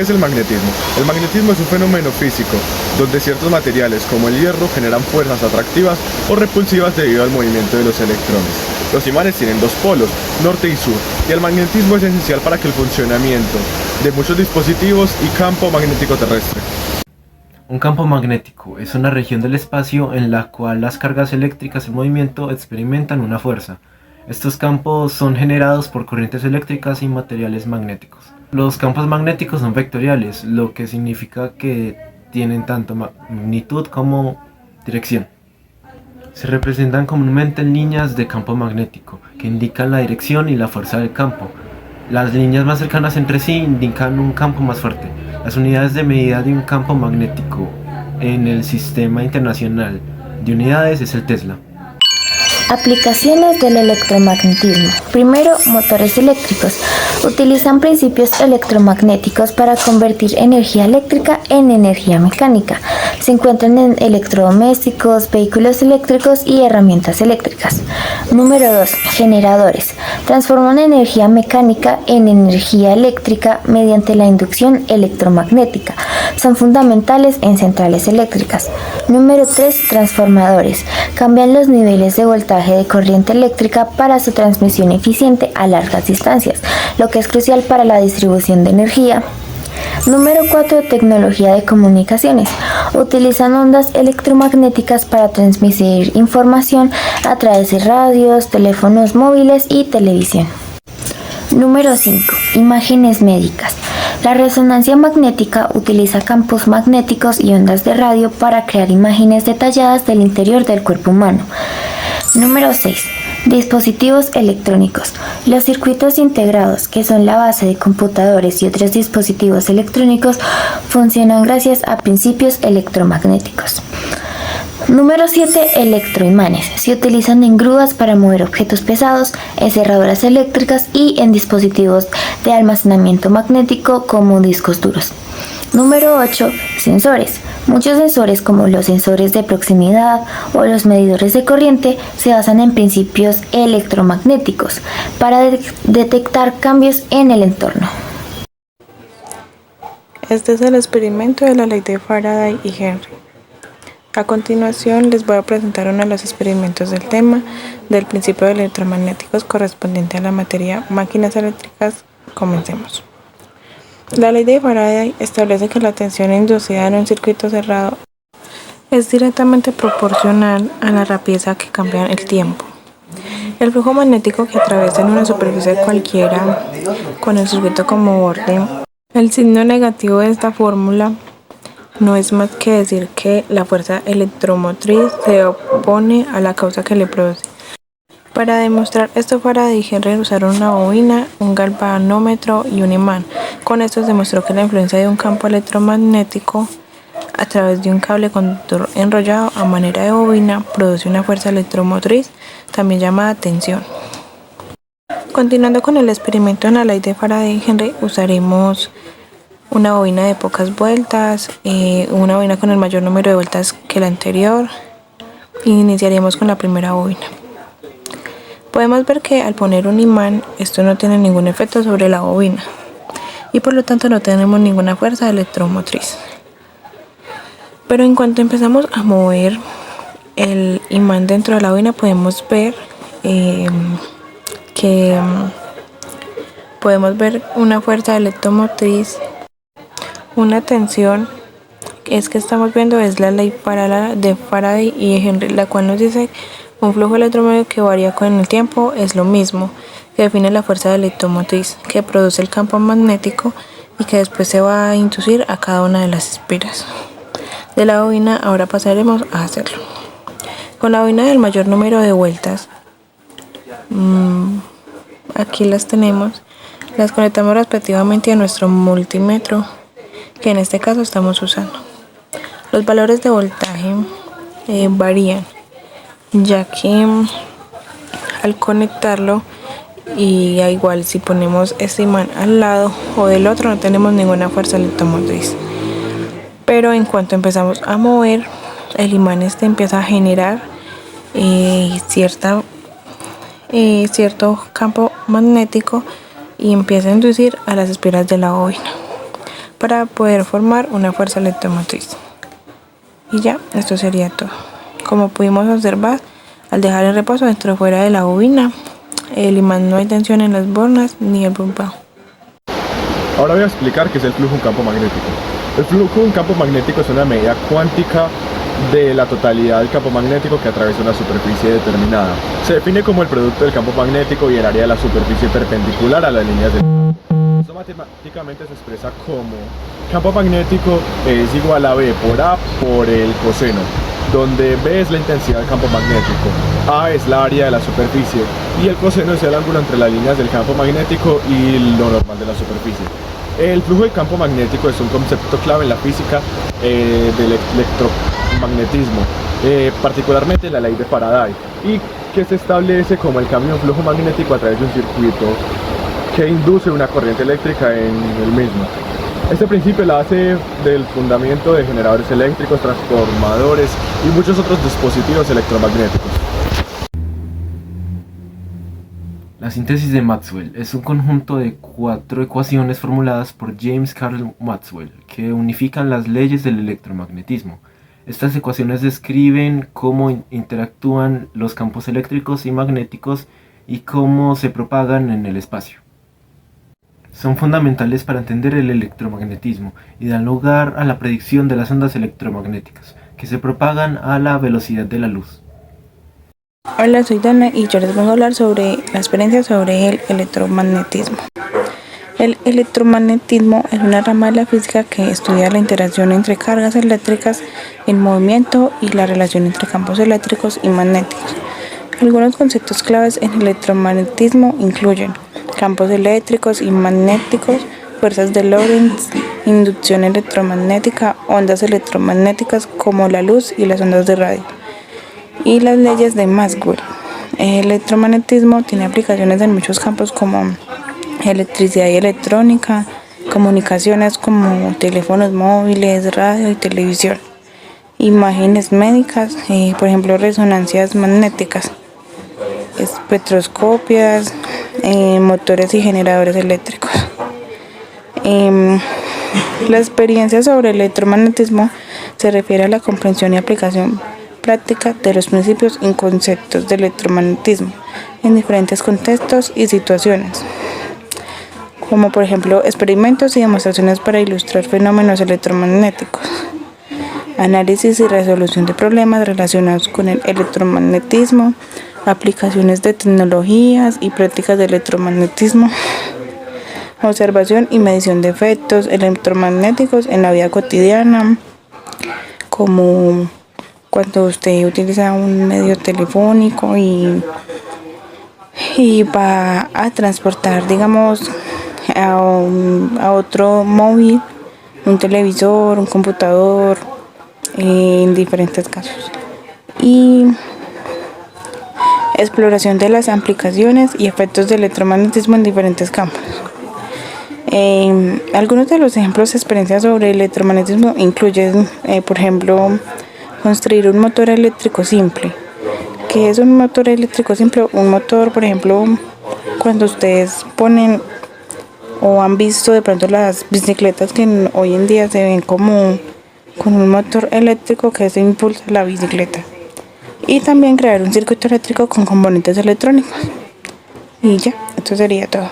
¿Qué es el magnetismo? El magnetismo es un fenómeno físico, donde ciertos materiales como el hierro generan fuerzas atractivas o repulsivas debido al movimiento de los electrones. Los imanes tienen dos polos, norte y sur, y el magnetismo es esencial para que el funcionamiento de muchos dispositivos y campo magnético terrestre. Un campo magnético es una región del espacio en la cual las cargas eléctricas en movimiento experimentan una fuerza. Estos campos son generados por corrientes eléctricas y materiales magnéticos. Los campos magnéticos son vectoriales, lo que significa que tienen tanto magnitud como dirección. Se representan comúnmente en líneas de campo magnético, que indican la dirección y la fuerza del campo. Las líneas más cercanas entre sí indican un campo más fuerte. Las unidades de medida de un campo magnético en el Sistema Internacional de Unidades es el Tesla. Aplicaciones del electromagnetismo. Primero, motores eléctricos. Utilizan principios electromagnéticos para convertir energía eléctrica en energía mecánica. Se encuentran en electrodomésticos, vehículos eléctricos y herramientas eléctricas. Número 2. Generadores. Transforman energía mecánica en energía eléctrica mediante la inducción electromagnética. Son fundamentales en centrales eléctricas. Número 3. Transformadores. Cambian los niveles de voltaje de corriente eléctrica para su transmisión eficiente a largas distancias, lo que es crucial para la distribución de energía. Número 4. Tecnología de comunicaciones. Utilizan ondas electromagnéticas para transmitir información a través de radios, teléfonos móviles y televisión. Número 5. Imágenes médicas. La resonancia magnética utiliza campos magnéticos y ondas de radio para crear imágenes detalladas del interior del cuerpo humano. Número 6. Dispositivos electrónicos. Los circuitos integrados, que son la base de computadores y otros dispositivos electrónicos, funcionan gracias a principios electromagnéticos. Número 7. Electroimanes. Se utilizan en grúas para mover objetos pesados, en cerraduras eléctricas y en dispositivos de almacenamiento magnético como discos duros. Número 8. Sensores. Muchos sensores, como los sensores de proximidad o los medidores de corriente, se basan en principios electromagnéticos para detectar cambios en el entorno. Este es el experimento de la ley de Faraday y Henry. A continuación les voy a presentar uno de los experimentos del tema del principio de electromagnéticos correspondiente a la materia máquinas eléctricas. Comencemos. La ley de Faraday establece que la tensión inducida en un circuito cerrado es directamente proporcional a la rapidez a que cambia el tiempo. El flujo magnético que atraviesa en una superficie cualquiera con el circuito como borde. El signo negativo de esta fórmula no es más que decir que la fuerza electromotriz se opone a la causa que le produce. Para demostrar esto, Faraday y Henry usaron una bobina, un galvanómetro y un imán. Con esto se demostró que la influencia de un campo electromagnético a través de un cable conductor enrollado a manera de bobina produce una fuerza electromotriz, también llamada tensión. Continuando con el experimento en la ley de Faraday y Henry, usaremos una bobina de pocas vueltas, una bobina con el mayor número de vueltas que la anterior. Iniciaremos con la primera bobina. Podemos ver que al poner un imán, esto no tiene ningún efecto sobre la bobina y por lo tanto no tenemos ninguna fuerza electromotriz. Pero en cuanto empezamos a mover el imán dentro de la bobina, podemos ver una fuerza electromotriz, una tensión. Es que estamos viendo es la ley de Faraday y Henry, la cual nos dice un flujo electromagnético que varía con el tiempo es lo mismo, que define la fuerza electromotriz que produce el campo magnético y que después se va a inducir a cada una de las espiras de la bobina. Ahora pasaremos a hacerlo. Con la bobina del mayor número de vueltas, aquí las tenemos, las conectamos respectivamente a nuestro multímetro, que en este caso estamos usando. Los valores de voltaje varían, ya que al conectarlo y igual si ponemos este imán al lado o del otro no tenemos ninguna fuerza electromotriz, pero en cuanto empezamos a mover el imán empieza a generar cierto campo magnético y empieza a inducir a las espiras de la bobina. para poder formar una fuerza electromotriz. Y ya, esto sería todo. Como pudimos observar, al dejar el reposo dentro o fuera de la bobina, el imán no hay tensión en las bornas ni el bombado. Ahora voy a explicar qué es el flujo de un campo magnético. El flujo de un campo magnético es una medida cuántica de la totalidad del campo magnético que atraviesa una superficie determinada. Se define como el producto del campo magnético y el área de la superficie perpendicular a las líneas del campo. Esto matemáticamente se expresa como campo magnético es igual a B por A por el coseno, donde B es la intensidad del campo magnético, A es la área de la superficie y el coseno es el ángulo entre las líneas del campo magnético y lo normal de la superficie. El flujo de campo magnético es un concepto clave en la física del electromagnetismo, particularmente en la ley de Faraday, y que se establece como el cambio de flujo magnético a través de un circuito que induce una corriente eléctrica en el mismo. Este principio es la base del fundamento de generadores eléctricos, transformadores y muchos otros dispositivos electromagnéticos. La síntesis de Maxwell es un conjunto de 4 ecuaciones formuladas por James Clerk Maxwell que unifican las leyes del electromagnetismo. Estas ecuaciones describen cómo interactúan los campos eléctricos y magnéticos y cómo se propagan en el espacio. Son fundamentales para entender el electromagnetismo y dan lugar a la predicción de las ondas electromagnéticas, que se propagan a la velocidad de la luz. Hola, soy Dana y yo les vengo a hablar sobre la experiencia sobre el electromagnetismo. El electromagnetismo es una rama de la física que estudia la interacción entre cargas eléctricas en movimiento y la relación entre campos eléctricos y magnéticos. Algunos conceptos claves en el electromagnetismo incluyen campos eléctricos y magnéticos, fuerzas de Lorentz, inducción electromagnética, ondas electromagnéticas como la luz y las ondas de radio, y las leyes de Maxwell. El electromagnetismo tiene aplicaciones en muchos campos como electricidad y electrónica, comunicaciones como teléfonos móviles, radio y televisión, imágenes médicas, por ejemplo resonancias magnéticas, espectroscopias, motores y generadores eléctricos. La experiencia sobre el electromagnetismo se refiere a la comprensión y aplicación práctica de los principios y conceptos del electromagnetismo en diferentes contextos y situaciones, como por ejemplo experimentos y demostraciones para ilustrar fenómenos electromagnéticos, análisis y resolución de problemas relacionados con el electromagnetismo, aplicaciones de tecnologías y prácticas de electromagnetismo, observación y medición de efectos electromagnéticos en la vida cotidiana, como cuando usted utiliza un medio telefónico y va a transportar, digamos, a otro móvil, un televisor, un computador, en diferentes casos. Y exploración de las aplicaciones y efectos del electromagnetismo en diferentes campos. Algunos de los ejemplos de experiencias sobre el electromagnetismo incluyen, por ejemplo, construir un motor eléctrico simple. ¿Qué es un motor eléctrico simple? Un motor, por ejemplo, cuando ustedes ponen o han visto de pronto las bicicletas que hoy en día se ven como con un motor eléctrico que se impulsa la bicicleta. Y también crear un circuito eléctrico con componentes electrónicos. Y ya, esto sería todo.